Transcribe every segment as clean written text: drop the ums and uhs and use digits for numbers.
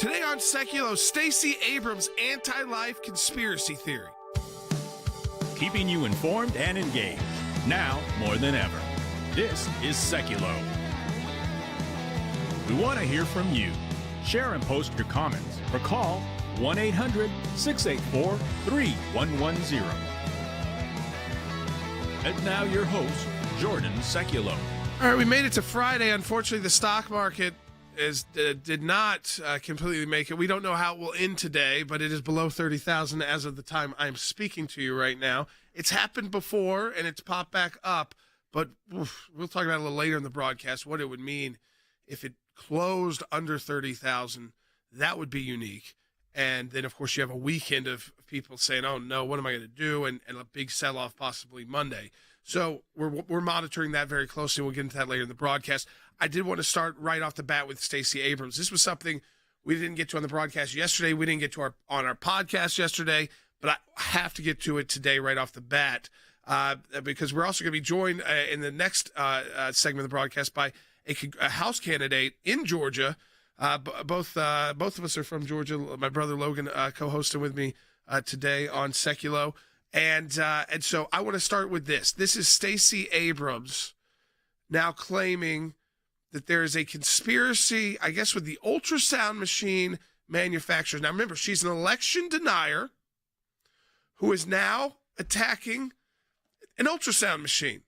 Today on Sekulow, Stacey Abrams' anti-life conspiracy theory. Keeping you informed and engaged, now more than ever. This is Sekulow. We want to hear from you. Share and post your comments or call 1-800-684-3110. And now your host, Jordan Sekulow. All right, we made it to Friday. Unfortunately, the stock market did not completely make it. We don't know how it will end today, but it is below 30,000 as of the time I'm speaking to you right now. It's happened before, and it's popped back up, but we'll talk about it a little later in the broadcast, what it would mean if it closed under 30,000. That would be unique. And then, of course, you have a weekend of people saying, oh, no, what am I going to do? And a big sell-off possibly Monday. So we're monitoring that very closely. We'll get into that later in the broadcast. I did want to start right off the bat with Stacey Abrams. This was something we didn't get to on the broadcast yesterday. We didn't get to on our podcast yesterday, but I have to get to it today right off the bat because we're also going to be joined in the next segment of the broadcast by a House candidate in Georgia. Both of us are from Georgia. My brother Logan co-hosting with me today on Sekulow. And so I want to start with this. This is Stacey Abrams now claiming that there is a conspiracy, I guess, with the ultrasound machine manufacturers. Now, remember, she's an election denier who is now attacking an ultrasound machine.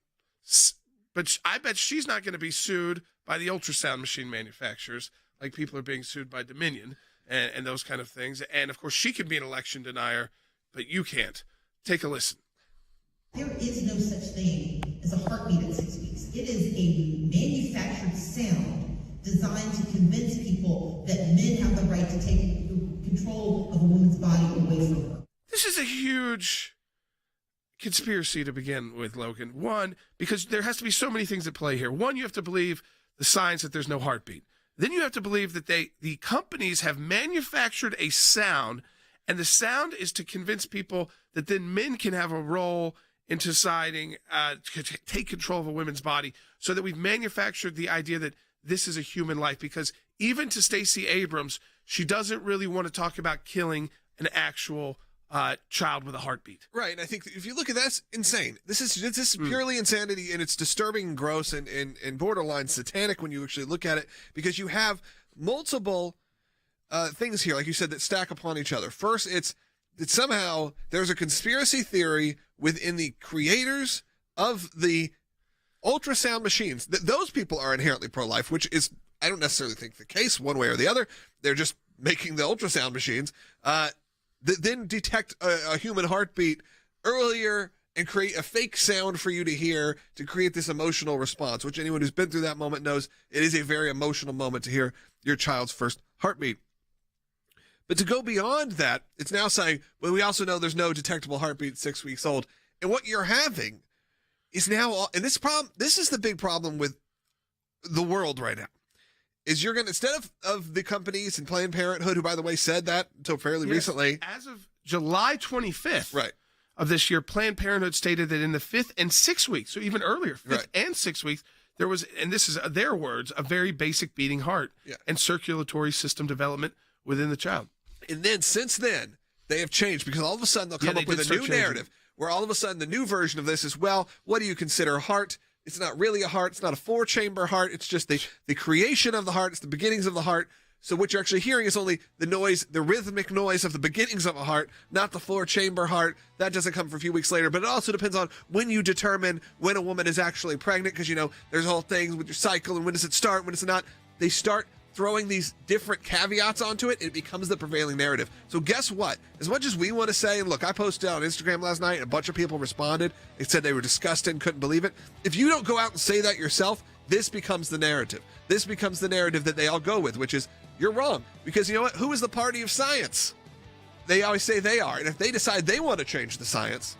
But I bet she's not going to be sued by the ultrasound machine manufacturers like people are being sued by Dominion and those kind of things. And, of course, she can be an election denier, but you can't. Take a listen. There is no such thing as a heartbeat at 6 weeks. It is a manufactured sound designed to convince people that men have the right to take control of a woman's body away from her. This is a huge conspiracy to begin with, Logan. One, because there has to be so many things at play here. One, you have to believe the science that there's no heartbeat. Then you have to believe that the companies have manufactured a sound, and the sound is to convince people that then men can have a role in deciding to take control of a woman's body, so that we've manufactured the idea that this is a human life. Because even to Stacey Abrams, she doesn't really want to talk about killing an actual child with a heartbeat. Right, and I think if you look at that, that's insane. This is purely insanity, and it's disturbing and gross and borderline satanic when you actually look at it, because you have multiple things here, like you said, that stack upon each other. First, it's that somehow there's a conspiracy theory within the creators of the ultrasound machines that those people are inherently pro-life, which is, I don't necessarily think the case one way or the other. They're just making the ultrasound machines that then detect a human heartbeat earlier and create a fake sound for you to hear to create this emotional response, which anyone who's been through that moment knows it is a very emotional moment to hear your child's first heartbeat. But to go beyond that, it's now saying, well, we also know there's no detectable heartbeat 6 weeks old. And what you're having is now, and this is the big problem with the world right now, is you're going to, instead of the companies and Planned Parenthood, who, by the way, said that until fairly recently. As of July 25th right. of this year, Planned Parenthood stated that in the 5th and 6th weeks, so even earlier, 5th right. and 6th weeks, there was, and this is their words, a very basic beating heart and circulatory system development within the child. And then, since then, they have changed, because all of a sudden they'll come up with a new narrative where all of a sudden the new version of this is, well, what do you consider a heart? It's not really a heart. It's not a 4-chamber heart. It's just the creation of the heart. It's the beginnings of the heart. So what you're actually hearing is only the noise, the rhythmic noise of the beginnings of a heart, not the 4-chamber heart. That doesn't come for a few weeks later. But it also depends on when you determine when a woman is actually pregnant, because, you know, there's whole things with your cycle and when does it start, when does it not. They start throwing these different caveats onto it. It becomes the prevailing narrative. So guess what? As much as we want to say, and look, I posted on Instagram last night, and a bunch of people responded. They said they were disgusted and couldn't believe it. If you don't go out and say that yourself, this becomes the narrative. This becomes the narrative that they all go with, which is, you're wrong. Because you know what? Who is the party of science? They always say they are. And if they decide they want to change the science,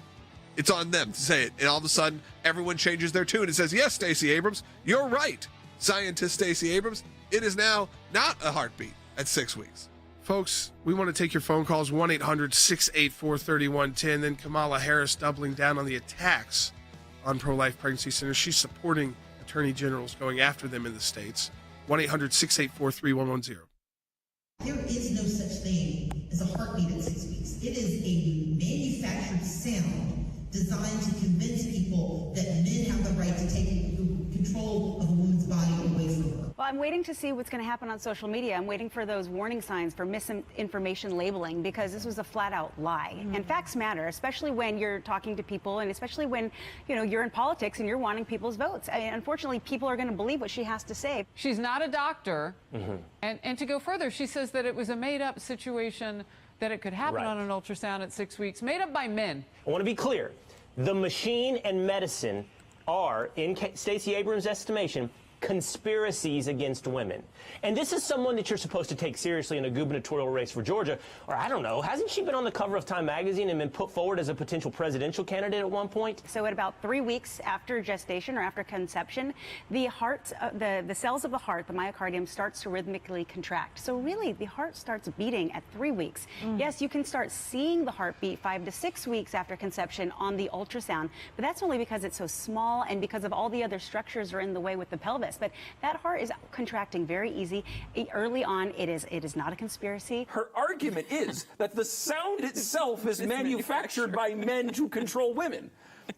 it's on them to say it. And all of a sudden, everyone changes their tune and says, yes, Stacey Abrams, you're right. Scientist Stacey Abrams, it is now not a heartbeat at 6 weeks. Folks, we want to take your phone calls, 1-800-684-3110. Then Kamala Harris doubling down on the attacks on pro-life pregnancy centers. She's supporting attorney generals going after them in the states. 1-800-684-3110. There is no such thing as a heartbeat at 6 weeks. It is a manufactured sound designed to convince people that men have the right to take control of a woman's body away from her. Well, I'm waiting to see what's going to happen on social media. I'm waiting for those warning signs for misinformation labeling, because this was a flat-out lie. And facts matter, especially when you're talking to people, and especially when, you're in politics and you're wanting people's votes. Unfortunately, people are going to believe what she has to say. She's not a doctor. And to go further, she says that it was a made-up situation, that it could happen on an ultrasound at 6 weeks, made up by men. I want to be clear. The machine and medicine are, in Stacey Abrams' estimation, conspiracies against women. And this is someone that you're supposed to take seriously in a gubernatorial race for Georgia. Or I don't know, hasn't she been on the cover of Time magazine and been put forward as a potential presidential candidate at one point? So at about 3 weeks after gestation or after conception, the heart, the cells of the heart, the myocardium, starts to rhythmically contract. So really, the heart starts beating at 3 weeks. Yes, you can start seeing the heartbeat 5 to 6 weeks after conception on the ultrasound, but that's only because it's so small and because of all the other structures are in the way with the pelvis. But that heart is contracting very easy. Early on, it is not a conspiracy. Her argument is that the sound itself is manufactured by men to control women.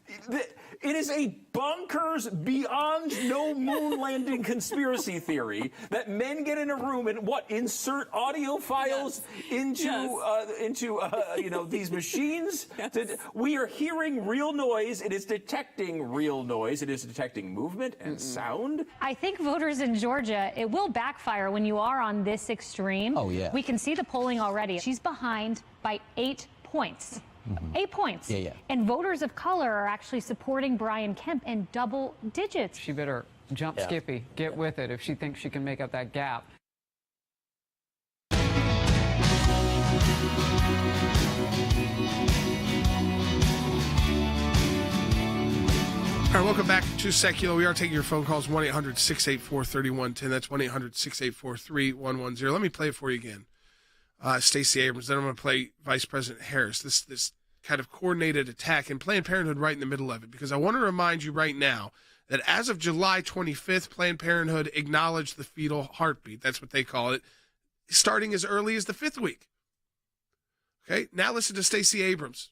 It is a bonkers, beyond no moon landing conspiracy theory that men get in a room and insert audio files into these machines. We are hearing real noise. It is detecting real noise. It is detecting movement and sound. I think voters in Georgia, it will backfire when you are on this extreme. Oh, yeah. We can see the polling already. She's behind by 8 points. 8 points. Yeah. And voters of color are actually supporting Brian Kemp in double digits. She better jump Skippy, get with it if she thinks she can make up that gap. All right, welcome back to Sekulow. We are taking your phone calls, 1-800-684-3110. That's 1-800-684-3110. Let me play it for you again. Stacey Abrams. Then I'm going to play Vice President Harris. This kind of coordinated attack, and Planned Parenthood right in the middle of it, because I want to remind you right now that as of July 25th, Planned Parenthood acknowledged the fetal heartbeat. That's what they call it, starting as early as the 5th week. Okay, now listen to Stacey Abrams.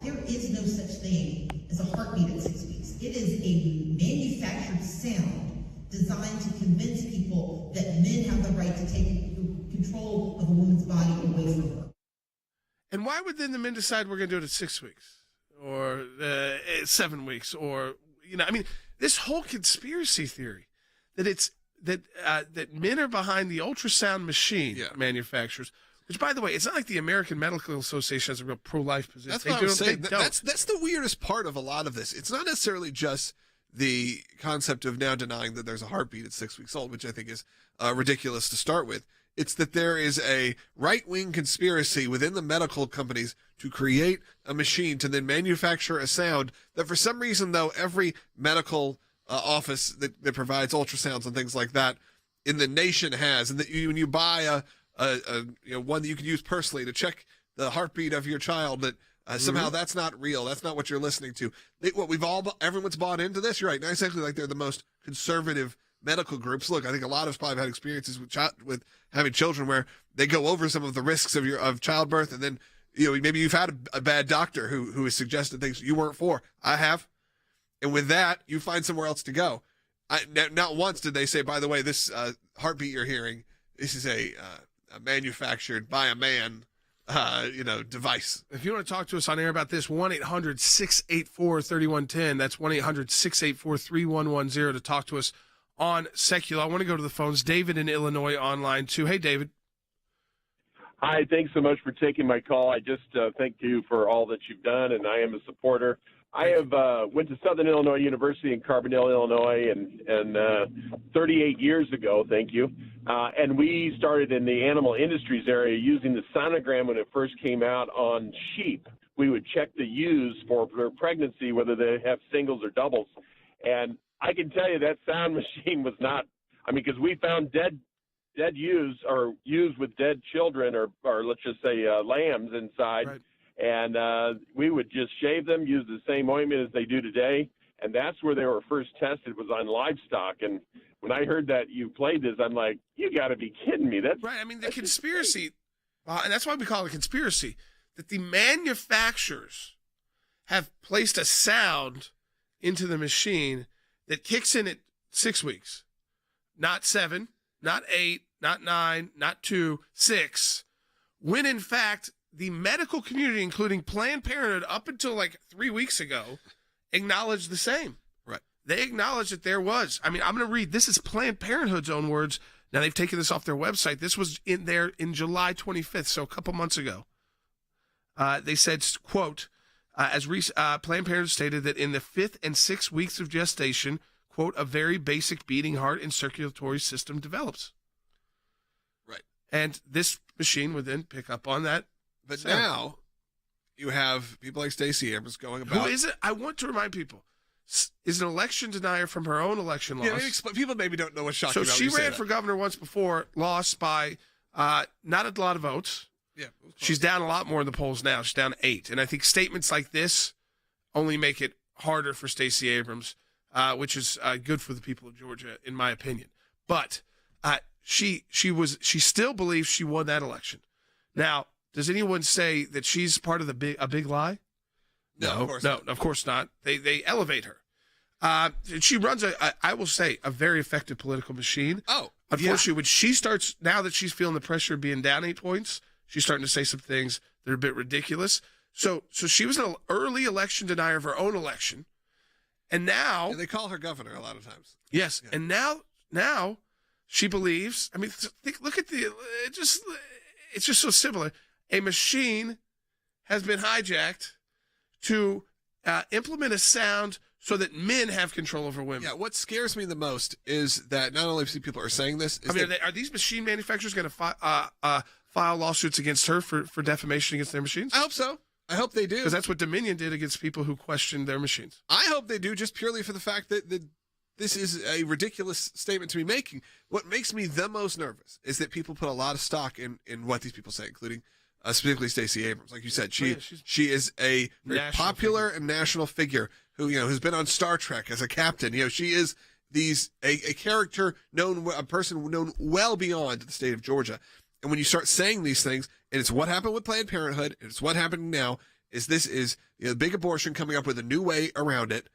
There is no such thing as a heartbeat at 6 weeks. It is a manufactured sound designed to convince people that men have the right to take control of a woman's body away from her. And why would then the men decide we're going to do it at 6 weeks or 7 weeks, or this whole conspiracy theory that men are behind the ultrasound machine manufacturers. Which, by the way, it's not like the American Medical Association has a real pro-life position. That's what I was saying. That's the weirdest part of a lot of this. It's not necessarily just the concept of now denying that there's a heartbeat at 6 weeks old, which I think is ridiculous to start with. It's that there is a right-wing conspiracy within the medical companies to create a machine to then manufacture a sound that, for some reason, though, every medical office that provides ultrasounds and things like that in the nation has. And that when you buy one that you can use personally to check the heartbeat of your child, that somehow that's not real. That's not what you're listening to. Everyone's bought into this. You're right. Now, essentially, like they're the most conservative medical groups. Look, I think a lot of us probably have had experiences with having children where they go over some of the risks of childbirth, and then maybe you've had a bad doctor who has suggested things you weren't for. I have, and with that, you find somewhere else to go. Not once did they say, by the way, this heartbeat you're hearing, this is a manufactured by a man device. If you want to talk to us on air about this, 1-800-684-3110. That's 1-800-684-3110 to talk to us on Sekulow. I want to go to the phones. David in Illinois online too. Hey, David. Hi, thanks so much for taking my call. I just thank you for all that you've done, and I am a supporter. I have went to Southern Illinois University in Carbondale, Illinois, and 38 years ago, thank you. And we started in the animal industries area using the sonogram when it first came out on sheep. We would check the ewes for their pregnancy, whether they have singles or doubles. And I can tell you that sound machine was not, because we found dead ewes or ewes with dead children or let's just say lambs inside. Right. And we would just shave them, use the same ointment as they do today, and that's where they were first tested, was on livestock. And when I heard that you played this, I'm like, you got to be kidding me. That's right. I mean, the conspiracy, and that's why we call it a conspiracy, that the manufacturers have placed a sound into the machine that kicks in at 6 weeks, not 7, not 8, not 9, not 2, 6, when in fact the medical community, including Planned Parenthood, up until like 3 weeks ago, acknowledged the same. Right. They acknowledged that there was. I mean, I'm going to read. This is Planned Parenthood's own words. Now, they've taken this off their website. This was in there in July 25th, so a couple months ago. They said, quote, Planned Parenthood stated that in the 5th and 6th weeks of gestation, quote, a very basic beating heart and circulatory system develops. Right. And this machine would then pick up on that. But sound. now you have people like Stacey Abrams going about. Who is it? I want to remind people, is an election denier from her own election loss. Yeah, people maybe don't know what's shocking. So about she when you say ran that. for governor once before, lost by not a lot of votes. Yeah, she's down a lot more in the polls now. She's down 8. And I think statements like this only make it harder for Stacey Abrams, which is good for the people of Georgia, in my opinion. But she still believes she won that election. Now, does anyone say that she's part of a big lie? No, of course not. They elevate her. She runs I will say, a very effective political machine. Oh, unfortunately, when she starts, now that she's feeling the pressure of being down 8 points, she's starting to say some things that are a bit ridiculous. So she was an early election denier of her own election, and now they call her governor a lot of times. Yes, yeah. And now she believes. I mean, look at it's just so similar. A machine has been hijacked to implement a sound so that men have control over women. Yeah, what scares me the most is that not only people are saying this. Are these machine manufacturers going to file lawsuits against her for defamation against their machines? I hope so. I hope they do. Because that's what Dominion did against people who questioned their machines. I hope they do, just purely for the fact that this is a ridiculous statement to be making. What makes me the most nervous is that people put a lot of stock in what these people say, including specifically Stacey Abrams. Like you said, she is a very popular and national figure who who's been on Star Trek as a captain. She is a character a person known well beyond the state of Georgia. And when you start saying these things, and it's what happened with Planned Parenthood, and it's what happened now, is big abortion coming up with a new way around it.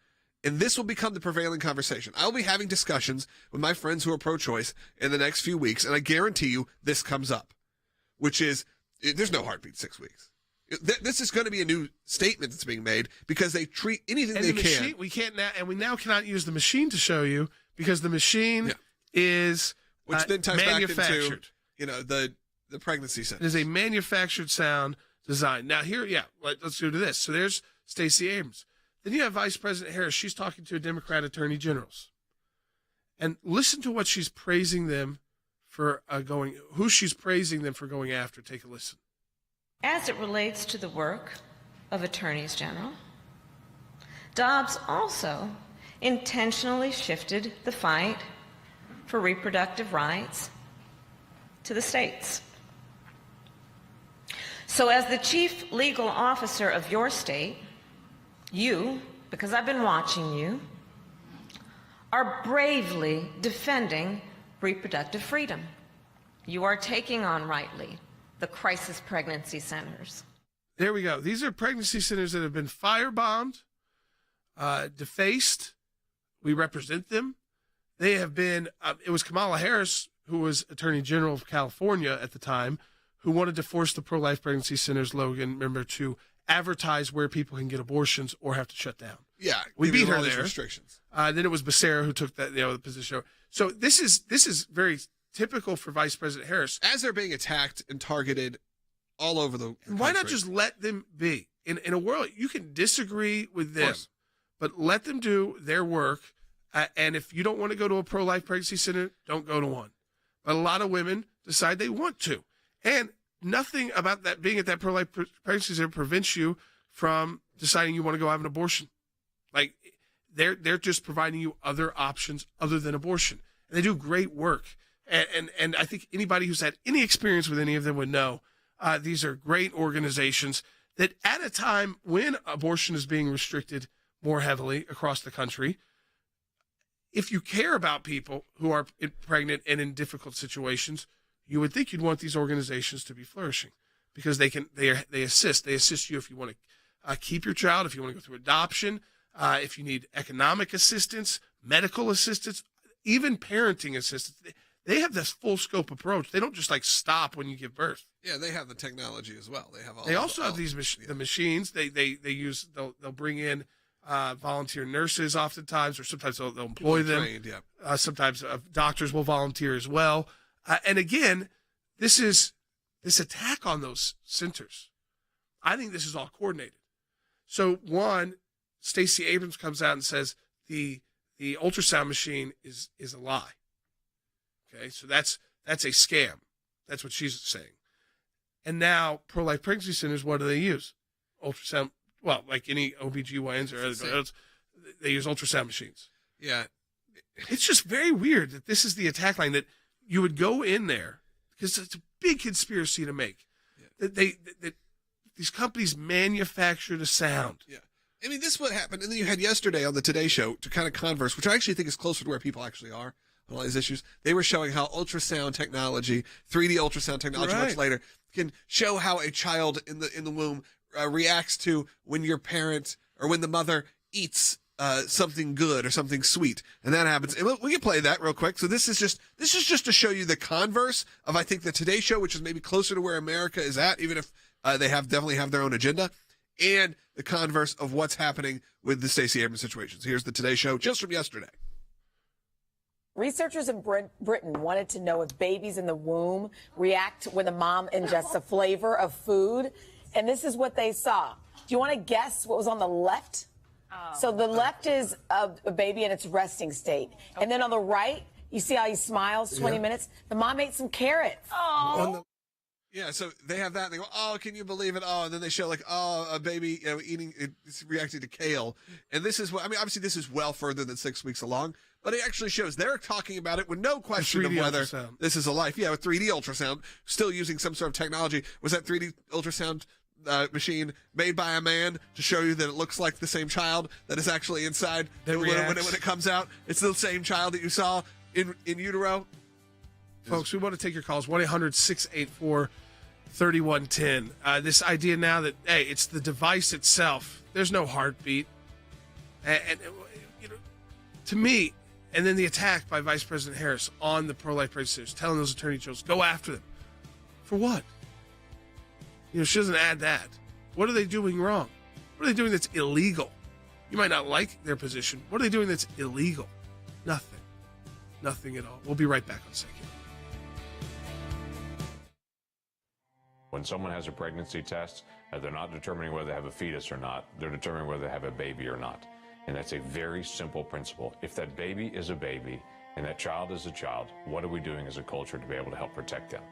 And this will become the prevailing conversation. I'll be having discussions with my friends who are pro-choice in the next few weeks, and I guarantee you this comes up, which is there's no heartbeat 6 weeks. This is going to be a new statement that's being made because they treat anything they can. We can't now, and we now cannot use the machine to show you because the machine is which then ties manufactured. Back into the pregnancy center. It is a manufactured sound design. Now here, let's go to this. So there's Stacey Abrams. Then you have Vice President Harris. She's talking to Democrat attorney generals, and listen to what she's praising them for who she's praising them for going after. Take a listen. As it relates to the work of attorneys general, Dobbs also intentionally shifted the fight for reproductive rights to the states. So as the chief legal officer of your state, you, because I've been watching you, are bravely defending reproductive freedom. You are taking on rightly the crisis pregnancy centers. There we go. These are pregnancy centers that have been firebombed, defaced. We represent them. They have been, it was Kamala Harris, who was Attorney General of California at the time, who wanted to force the pro-life pregnancy centers, Logan, remember, to advertise where people can get abortions or have to shut down. Yeah, we beat her all there. These restrictions. Then it was Becerra who took that the position. So this is very typical for Vice President Harris. As they're being attacked and targeted all over the country. Why not just let them be? In a world, you can disagree with them, but let them do their work. And if you don't want to go to a pro-life pregnancy center, don't go to one. But a lot of women decide they want to. And nothing about that being at that pro-life pregnancy center prevents you from deciding you want to go have an abortion. Like, they're just providing you other options other than abortion. And they do great work. And I think anybody who's had any experience with any of them would know these are great organizations that at a time when abortion is being restricted, more heavily across the country. If you care about people who are pregnant and in difficult situations, you would think you'd want these organizations to be flourishing, because they assist you if you want to keep your child, if you want to go through adoption, if you need economic assistance, medical assistance, even parenting assistance. They have this full scope approach. They don't just like stop when you give birth. Yeah, they have the technology as well. They have all. They also have these the machines. They'll bring in volunteer nurses oftentimes, or sometimes they'll employ them. Trained, yeah. Sometimes doctors will volunteer as well. And again, this attack on those centers, I think this is all coordinated. So one, Stacey Abrams comes out and says the ultrasound machine is a lie. Okay, so that's a scam. That's what she's saying. And now pro-life pregnancy centers, what do they use? Ultrasound. Well, like any OBGYNs or other, they use ultrasound machines. Yeah. It's just very weird that this is the attack line, that you would go in there, because it's a big conspiracy to make. Yeah. That these companies manufacture the sound. Yeah. I mean, this is what happened. And then you had yesterday on the Today Show to kind of converse, which I actually think is closer to where people actually are on all these issues. They were showing how ultrasound technology, 3D ultrasound technology, much later, can show how a child in the womb reacts to when your parent or when the mother eats something good or something sweet, and that happens. And we can play that real quick. So this is just to show you the converse of, I think, the Today Show, which is maybe closer to where America is at, even if they definitely have their own agenda, and the converse of what's happening with the Stacey Abrams situation. So here's the Today Show just from yesterday. Researchers in Britain wanted to know if babies in the womb react when the mom ingests a flavor of food. And this is what they saw. Do you want to guess what was on the left? So the left is a baby in its resting state. Okay. And then on the right, you see how he smiles 20 minutes? The mom ate some carrots. Oh. Yeah, so they have that, and they go, oh, can you believe it? Oh, and then they show, like, oh, a baby eating, it's reacting to kale. And this is what, I mean, obviously this is well further than 6 weeks along, but it actually shows they're talking about it with no question of whether this is a life. Yeah, with 3D ultrasound, still using some sort of technology. Was that 3D ultrasound machine made by a man to show you that it looks like the same child that is actually inside when it comes out? It's the same child that you saw in utero. Folks, we want to take your calls, 1-800-684-3110. This idea now that, hey, it's the device itself. There's no heartbeat. And you know, to me, and then the attack by Vice President Harris on the pro-life pregnancy centers, telling those attorney generals, go after them. For what? You know, she doesn't add that. What are they doing wrong? What are they doing that's illegal? You might not like their position. What are they doing that's illegal? Nothing. Nothing at all. We'll be right back on Second. When someone has a pregnancy test, they're not determining whether they have a fetus or not. They're determining whether they have a baby or not. And that's a very simple principle. If that baby is a baby and that child is a child, what are we doing as a culture to be able to help protect them?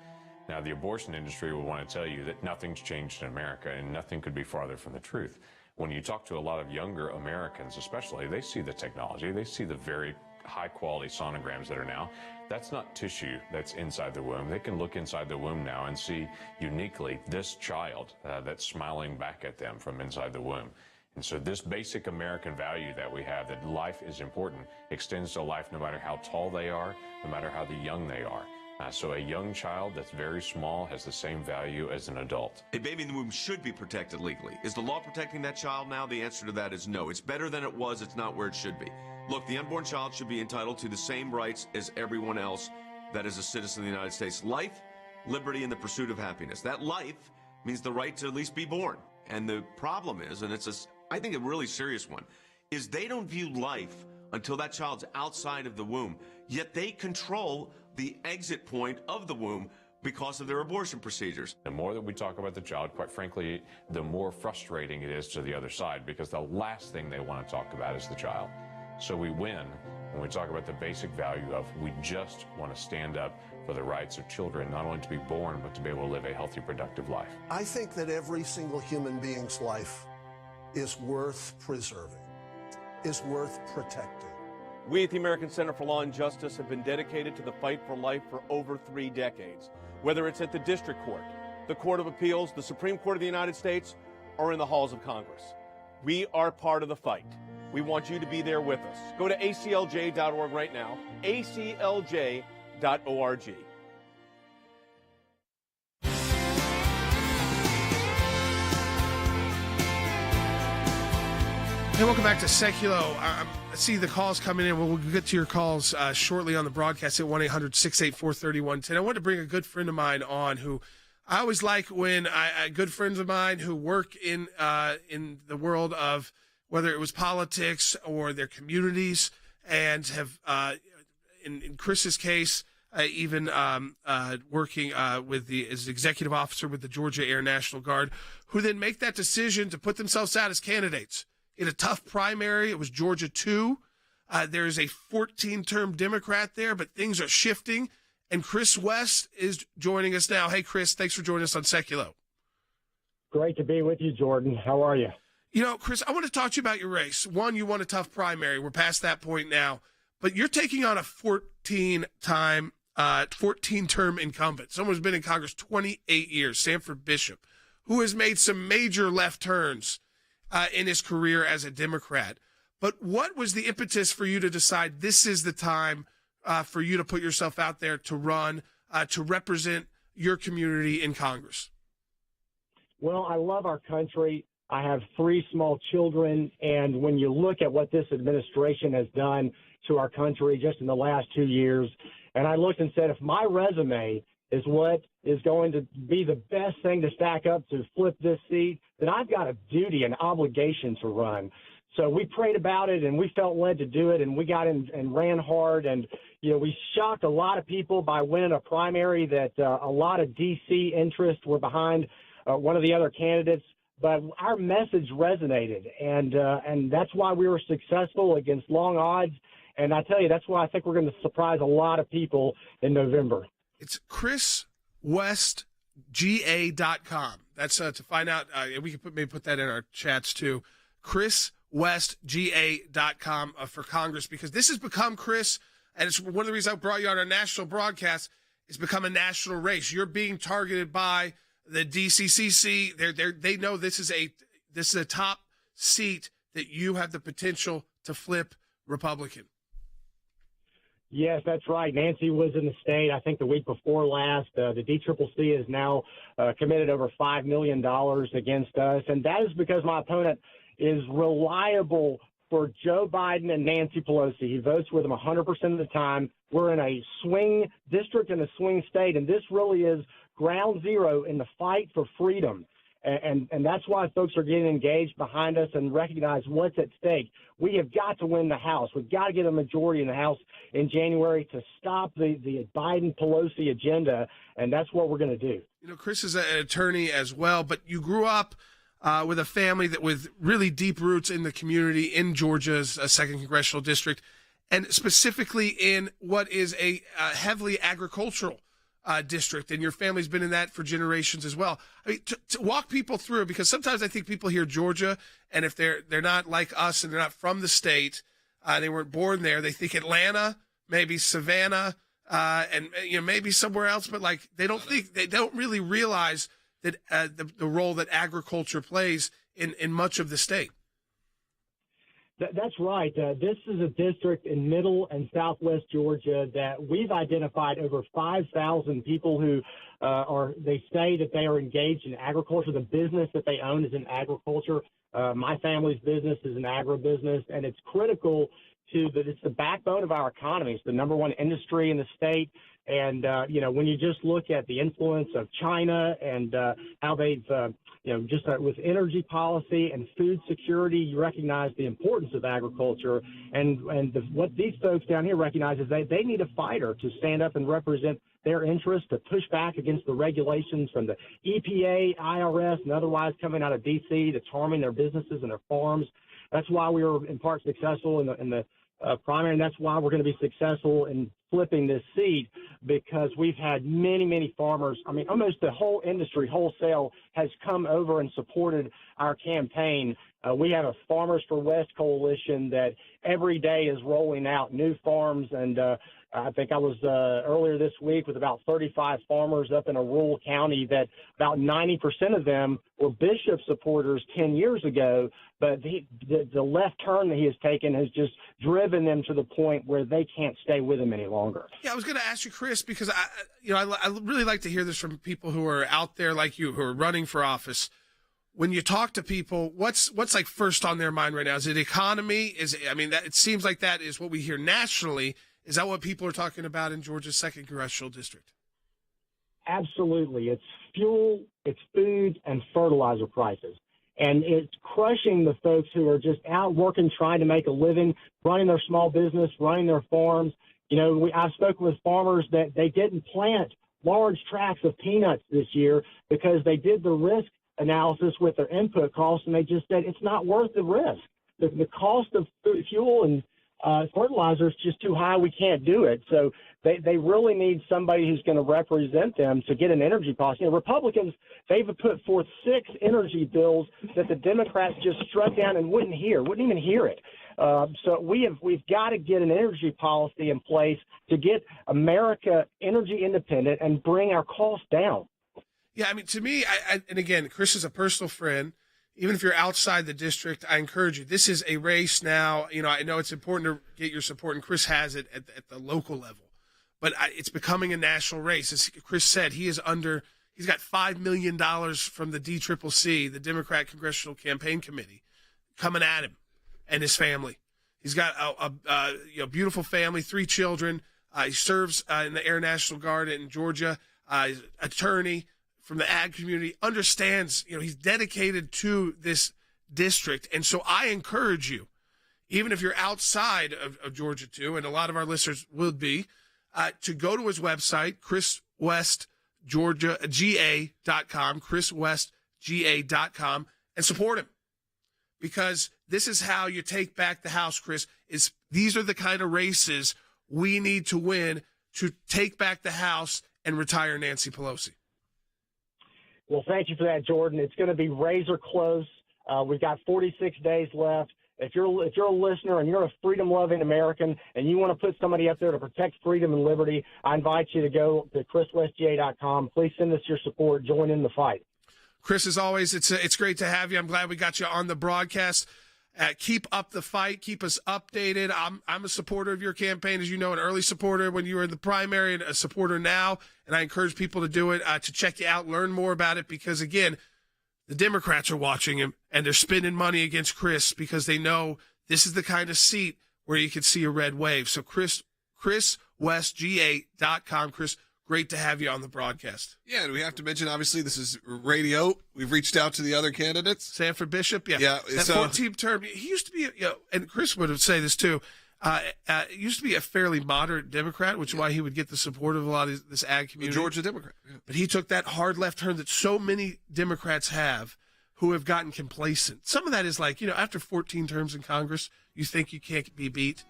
Now, the abortion industry will want to tell you that nothing's changed in America, and nothing could be farther from the truth. When you talk to a lot of younger Americans, especially, they see the technology. They see the very high-quality sonograms that are now. That's not tissue that's inside the womb. They can look inside the womb now and see uniquely this child that's smiling back at them from inside the womb. And so this basic American value that we have, that life is important, extends to life no matter how tall they are, no matter how young they are. So a young child that's very small has the same value as an adult. A baby in the womb should be protected legally. Is the law protecting that child now? The answer to that is no. It's better than it was. It's not where it should be. Look, the unborn child should be entitled to the same rights as everyone else that is a citizen of the United States. Life, liberty, and the pursuit of happiness. That life means the right to at least be born. And the problem is, and it's I think a really serious one, is they don't view life until that child's outside of the womb. Yet they control the exit point of the womb because of their abortion procedures. The more that we talk about the child, quite frankly, the more frustrating it is to the other side, because the last thing they want to talk about is the child. So we win when we talk about the basic value of we just want to stand up for the rights of children, not only to be born, but to be able to live a healthy, productive life. I think that every single human being's life is worth preserving, is worth protecting. We at the American Center for Law and Justice have been dedicated to the fight for life for over 3 decades. Whether it's at the District Court, the Court of Appeals, the Supreme Court of the United States, or in the halls of Congress. We are part of the fight. We want you to be there with us. Go to aclj.org right now, aclj.org. Hey, welcome back to Sekulow. I see the calls coming in. We'll get to your calls shortly on the broadcast at 1-800-684-3110. I want to bring a good friend of mine on who I always like when good friends of mine who work in the world of whether it was politics or their communities and have, in Chris's case, even working as executive officer with the Georgia Air National Guard, who then make that decision to put themselves out as candidates. In a tough primary, it was Georgia 2. There's a 14-term Democrat there, but things are shifting. And Chris West is joining us now. Hey, Chris, thanks for joining us on Sekulow. Great to be with you, Jordan. How are you? You know, Chris, I want to talk to you about your race. One, you won a tough primary. We're past that point now. But you're taking on a 14-term incumbent, someone who's been in Congress 28 years, Sanford Bishop, who has made some major left turns in his career as a Democrat. But what was the impetus for you to decide this is the time for you to put yourself out there to run, to represent your community in Congress? Well, I love our country. I have 3 small children, and when you look at what this administration has done to our country just in the last 2 years, and I looked and said, if my resume is what is going to be the best thing to stack up to flip this seat, then I've got a duty and obligation to run. So we prayed about it, and we felt led to do it, and we got in and ran hard. And, you know, we shocked a lot of people by winning a primary that a lot of D.C. interests were behind one of the other candidates. But our message resonated, and that's why we were successful against long odds. And I tell you, that's why I think we're going to surprise a lot of people in November. It's chriswestga.com. That's to find out. We can maybe put that in our chats too. chriswestga.com for Congress, because this has become, Chris, and it's one of the reasons I brought you on our national broadcast. It's become a national race. You're being targeted by the DCCC. They know this is a top seat that you have the potential to flip Republican. Yes, that's right. Nancy was in the state, I think, the week before last. The DCCC has now committed over $5 million against us, and that is because my opponent is reliable for Joe Biden and Nancy Pelosi. He votes with them 100% of the time. We're in a swing district and a swing state, and this really is ground zero in the fight for freedom. And that's why folks are getting engaged behind us and recognize what's at stake. We have got to win the House. We've got to get a majority in the House in January to stop the Biden-Pelosi agenda, and that's what we're going to do. You know, Chris is an attorney as well, but you grew up with a family with really deep roots in the community in Georgia's 2nd Congressional District, and specifically in what is a heavily agricultural district, and your family's been in that for generations as well. I mean, to walk people through, because sometimes I think people hear Georgia, and if they're not like us and they're not from the state, they weren't born there, they think Atlanta, maybe Savannah, and maybe somewhere else, but like they don't really realize that the role that agriculture plays in much of the state. That's right. This is a district in middle and southwest Georgia that we've identified over 5,000 people who they say that they are engaged in agriculture. The business that they own is in agriculture. My family's business is an agribusiness, and it's critical it's the backbone of our economy. It's the number one industry in the state. And, when you just look at the influence of China and how they've, with energy policy and food security, you recognize the importance of agriculture. And what these folks down here recognize is they need a fighter to stand up and represent their interests, to push back against the regulations from the EPA, IRS, and otherwise coming out of D.C. that's harming their businesses and their farms. That's why we were in part successful in the primary, and that's why we're going to be successful in flipping this seat because we've had many farmers. I mean, almost the whole industry wholesale has come over and supported our campaign. We have a Farmers for West coalition that every day is rolling out new farms, and I think I was earlier this week with about 35 farmers up in a rural county that about 90% of them were Bishop supporters 10 years ago, but the left turn that he has taken has just driven them to the point where they can't stay with him any longer. Yeah, I was going to ask you, Chris, because I really like to hear this from people who are out there like you, who are running for office. When you talk to people, what's like first on their mind right now? Is it economy? It seems like that is what we hear nationally. Is that what people are talking about in Georgia's 2nd congressional district? Absolutely. It's fuel, it's food, and fertilizer prices. And it's crushing the folks who are just out working, trying to make a living, running their small business, running their farms. I've spoken with farmers that they didn't plant large tracts of peanuts this year because they did the risk analysis with their input costs, and they just said it's not worth the risk. The cost of fuel and fertilizer is just too high. We can't do it. So they really need somebody who's going to represent them to get an energy policy. Republicans, they've put forth 6 energy bills that the Democrats just struck down and wouldn't even hear it. So we've got to get an energy policy in place to get America energy independent and bring our costs down. Yeah, to me, and again, Chris is a personal friend. Even if you're outside the district, I encourage you. This is a race now. I know it's important to get your support, and Chris has it at the local level. But it's becoming a national race. As Chris said, he's got $5 million from the DCCC, the Democrat Congressional Campaign Committee, coming at him and his family. He's got a beautiful family, 3 children. He serves in the Air National Guard in Georgia. He's an attorney from the ag community, understands, he's dedicated to this district. And so I encourage you, even if you're outside of Georgia too, and a lot of our listeners would be, to go to his website, chriswestgeorgiaga.com, chriswestga.com, and support him. Because this is how you take back the House, Chris. These are the kind of races we need to win to take back the House and retire Nancy Pelosi. Well, thank you for that, Jordan. It's going to be razor close. We've got 46 days left. If you're a listener and you're a freedom-loving American and you want to put somebody up there to protect freedom and liberty, I invite you to go to chriswestga.com. Please send us your support. Join in the fight. Chris, as always, it's great to have you. I'm glad we got you on the broadcast. Keep up the fight. Keep us updated. I'm a supporter of your campaign, as you know, an early supporter when you were in the primary and a supporter now. And I encourage people to do it, to check you out, learn more about it, because, again, the Democrats are watching him and they're spending money against Chris because they know this is the kind of seat where you could see a red wave. So chriswestga.com. Chris, great to have you on the broadcast. Yeah, and we have to mention, obviously, this is radio. We've reached out to the other candidates. Sanford Bishop, yeah. Yeah. That 14 term, he used to be, and Chris would say this too, used to be a fairly moderate Democrat, which is why he would get the support of a lot of this ag community. The Georgia Democrat. Yeah. But he took that hard left turn that so many Democrats have who have gotten complacent. Some of that is like, after 14 terms in Congress, you think you can't be beat.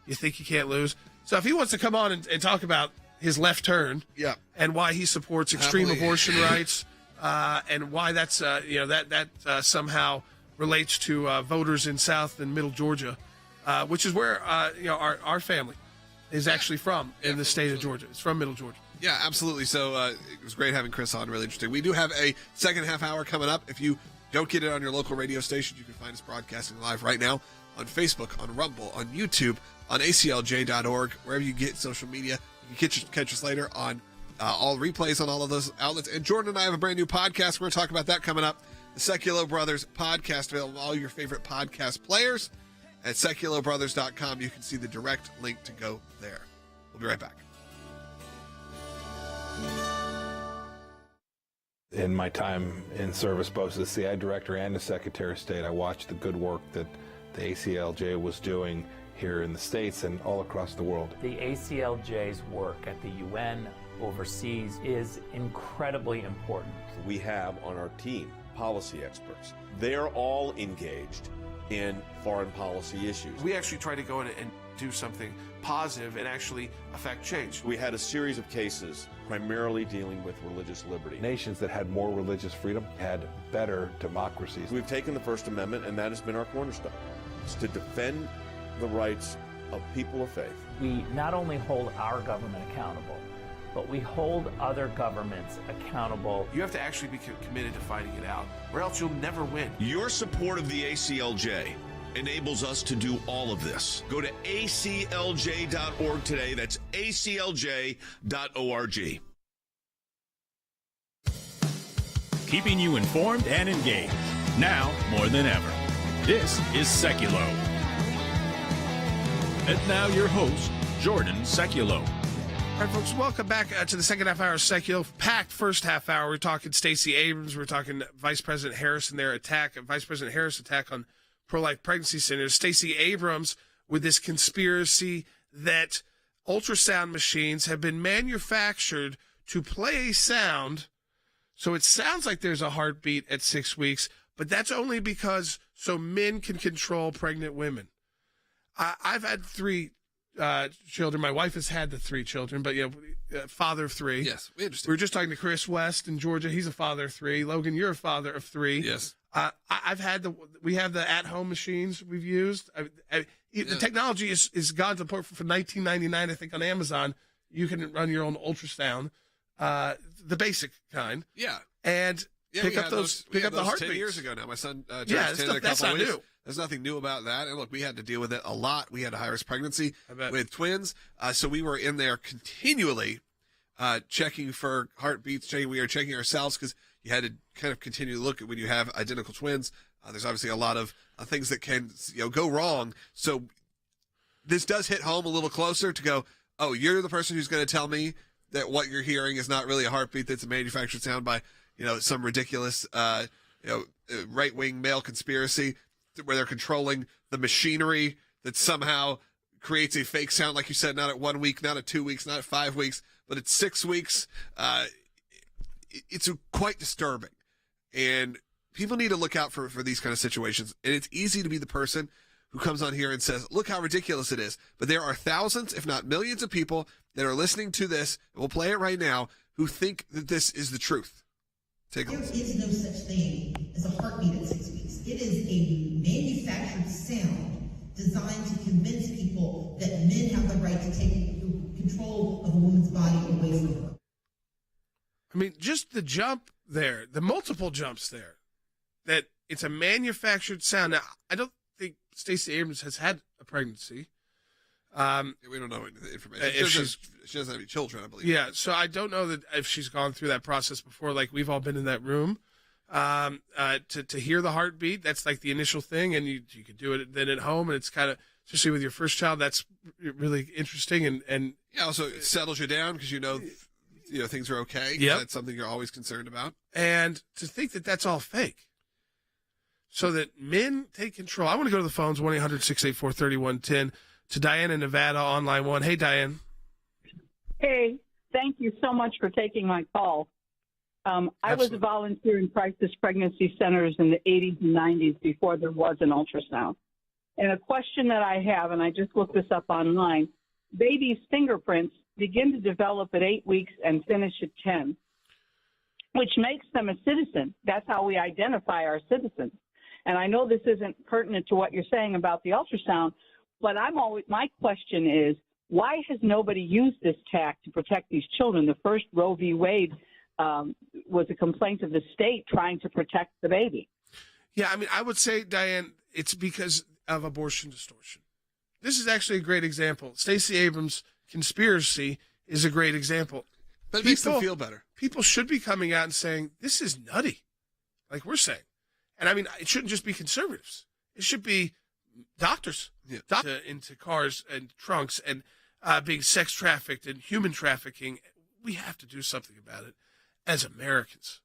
You think you can't lose. So if he wants to come on and talk about his left turn, yeah, and why he supports extreme abortion rights, and why that's that somehow relates to voters in South and Middle Georgia, which is where our family is actually from in the state of Georgia. It's from Middle Georgia. Yeah, absolutely. So it was great having Chris on. Really interesting. We do have a second half hour coming up. If you don't get it on your local radio station, you can find us broadcasting live right now on Facebook, on Rumble, on YouTube, on aclj.org, wherever you get social media. You can catch us later on all replays on all of those outlets. And Jordan and I have a brand new podcast. We're going to talk about that coming up. The Sekulow Brothers podcast, available on all your favorite podcast players. At SekulowBrothers.com, you can see the direct link to go there. We'll be right back. In my time in service, both as the CI director and as Secretary of State, I watched the good work that the ACLJ was doing here in the States and all across the world. The ACLJ's work at the UN overseas is incredibly important. We have on our team policy experts. They're all engaged in foreign policy issues. We actually try to go in and do something positive and actually affect change. We had a series of cases primarily dealing with religious liberty. Nations that had more religious freedom had better democracies. We've taken the First Amendment, and that has been our cornerstone. It's to defend the rights of people of faith. We not only hold our government accountable, but we hold other governments accountable. You have to actually be committed to fighting it out, or else you'll never win. Your support of the ACLJ enables us to do all of this. Go to aclj.org today. That's aclj.org. Keeping you informed and engaged. Now more than ever. This is Sekulow. And now your host, Jordan Sekulow. All right, folks, welcome back to the second half hour of Sekulow. Packed first half hour. We're talking Stacey Abrams. We're talking Vice President Harris and their attack, Vice President Harris' attack on pro-life pregnancy centers. Stacey Abrams with this conspiracy that ultrasound machines have been manufactured to play a sound, so it sounds like there's a heartbeat at 6 weeks, but that's only because so men can control pregnant women. I've had 3 children. My wife has had the 3 children, but father of 3. Yes, we understand. We were just talking to Chris West in Georgia. He's a father of 3. Logan, you're a father of 3. Yes. We have the at-home machines we've used. The technology is gone to the point for $19.99, I think, on Amazon. You can run your own ultrasound, the basic kind. Yeah. And pick up the heartbeats. 10 years ago now. My son turned 10 in a that's couple not weeks. new. There's nothing new about that. And look, we had to deal with it a lot. We had a high-risk pregnancy with twins. So we were in there continually checking for heartbeats. We were checking ourselves because you had to kind of continue to look at when you have identical twins. There's obviously a lot of things that can go wrong. So this does hit home a little closer to go, oh, you're the person who's going to tell me that what you're hearing is not really a heartbeat, that's a manufactured sound by some ridiculous right-wing male conspiracy where they're controlling the machinery that somehow creates a fake sound, like you said, not at 1 week, not at 2 weeks, not at 5 weeks, but at 6 weeks. It's quite disturbing. And people need to look out for these kind of situations. And it's easy to be the person who comes on here and says, look how ridiculous it is. But there are thousands, if not millions of people that are listening to this, and we'll play it right now, who think that this is the truth. Take a listen. There is no such thing as a heartbeat at 6 weeks. It is a manufactured sound designed to convince people that men have the right to take control of a woman's body away from her. I mean, just the jump there, the multiple jumps there, that it's a manufactured sound. Now, I don't think Stacey Abrams has had a pregnancy. We don't know the information. She doesn't have any children, I believe. Yeah, so I don't know that if she's gone through that process before. Like, we've all been in that room to hear the heartbeat. That's like the initial thing, and you could do it then at home, and it's kind of, especially with your first child, that's really interesting. And yeah, also it settles you down because things are okay. Yep. That's something you're always concerned about. And to think that that's all fake, so that men take control. I want to go to the phones, 1-800-684-3110, to Diane in Nevada on line 1. Hey, Diane. Hey, thank you so much for taking my call. I was a volunteer in crisis pregnancy centers in the 80s and 90s before there was an ultrasound. And a question that I have, and I just looked this up online, babies' fingerprints begin to develop at 8 weeks and finish at 10, which makes them a citizen. That's how we identify our citizens. And I know this isn't pertinent to what you're saying about the ultrasound, but my question is, why has nobody used this tack to protect these children? The first Roe v. Wade was a complaint of the state trying to protect the baby. Yeah, I mean, I would say, Diane, it's because of abortion distortion. This is actually a great example. Stacey Abrams' conspiracy is a great example. But it makes them feel better. People should be coming out and saying, this is nutty, like we're saying. And I mean, it shouldn't just be conservatives. It should be doctors into cars and trunks and being sex trafficked and human trafficking. We have to do something about it as Americans,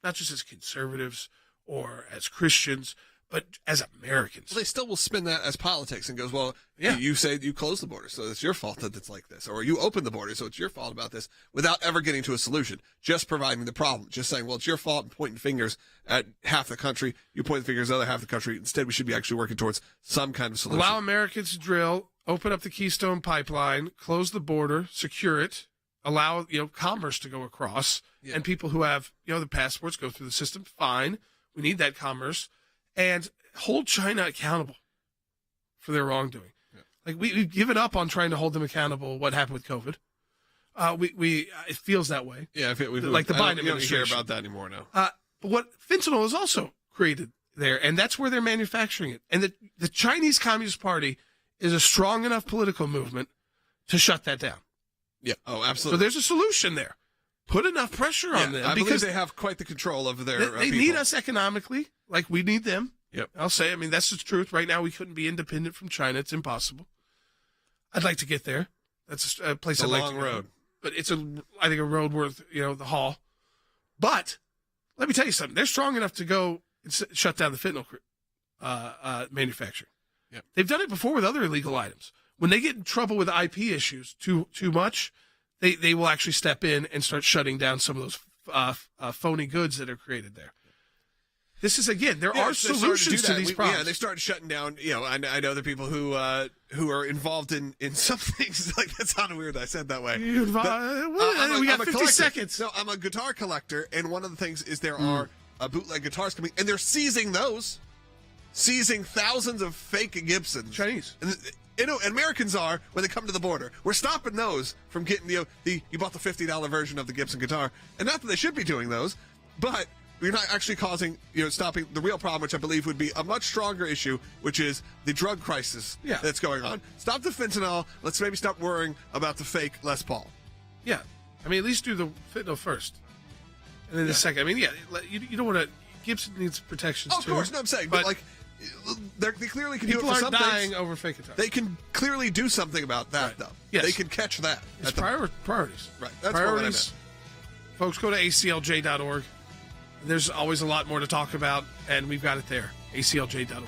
not just as conservatives or as Christians, but as Americans. Well, they still will spin that as politics and goes, well, you say you close the border, so it's your fault that it's like this. Or you open the border, so it's your fault about this, without ever getting to a solution, just providing the problem, just saying, well, it's your fault, and pointing fingers at half the country. You point the fingers at the other half the country. Instead, we should be actually working towards some kind of solution. Allow Americans to drill, open up the Keystone Pipeline, close the border, secure it, allow commerce to go across, and people who have the passports go through the system. Fine, we need that commerce. And hold China accountable for their wrongdoing. Yeah. Like we've given up on trying to hold them accountable. What happened with COVID? It feels that way. Yeah, like the Biden administration. We don't care about that anymore now. But what fentanyl is also created there, and that's where they're manufacturing it. And the Chinese Communist Party is a strong enough political movement to shut that down. Yeah. Oh, absolutely. So there's a solution there. Put enough pressure on them. I believe they have quite the control of their They need us economically, like we need them. Yep. I'll say, that's the truth. Right now, we couldn't be independent from China. It's impossible. I'd like to get there. That's a place I'd like to go. It's a long road. But it's I think a road worth, the haul. But let me tell you something. They're strong enough to go and shut down the fentanyl manufacturing. Yep. They've done it before with other illegal items. When they get in trouble with IP issues too much, they will actually step in and start shutting down some of those phony goods that are created there. This is, again, there are solutions to these problems. Yeah, they started shutting down. I know the people who are involved in some things. Like, that sounded weird that I said that way. We got 50 seconds. No, I'm a guitar collector, and one of the things is there are bootleg guitars coming, and they're seizing those. Seizing thousands of fake Gibsons. Chinese. And Americans are, when they come to the border. We're stopping those from getting you bought the $50 version of the Gibson guitar. And not that they should be doing those, but we're not actually stopping the real problem, which I believe would be a much stronger issue, which is the drug crisis that's going on. Stop the fentanyl. Let's maybe stop worrying about the fake Les Paul. Yeah. at least do the fentanyl first. And then the second. You don't want to. Gibson needs protections too. Of course, no, I'm saying, but they clearly can do it for some things. People aren't dying over fake guitars. They can clearly do something about that, though. Yes. They can catch that. It's priorities. Right. That's priorities. Folks, go to aclj.org. There's always a lot more to talk about, and we've got it there. aclj.org.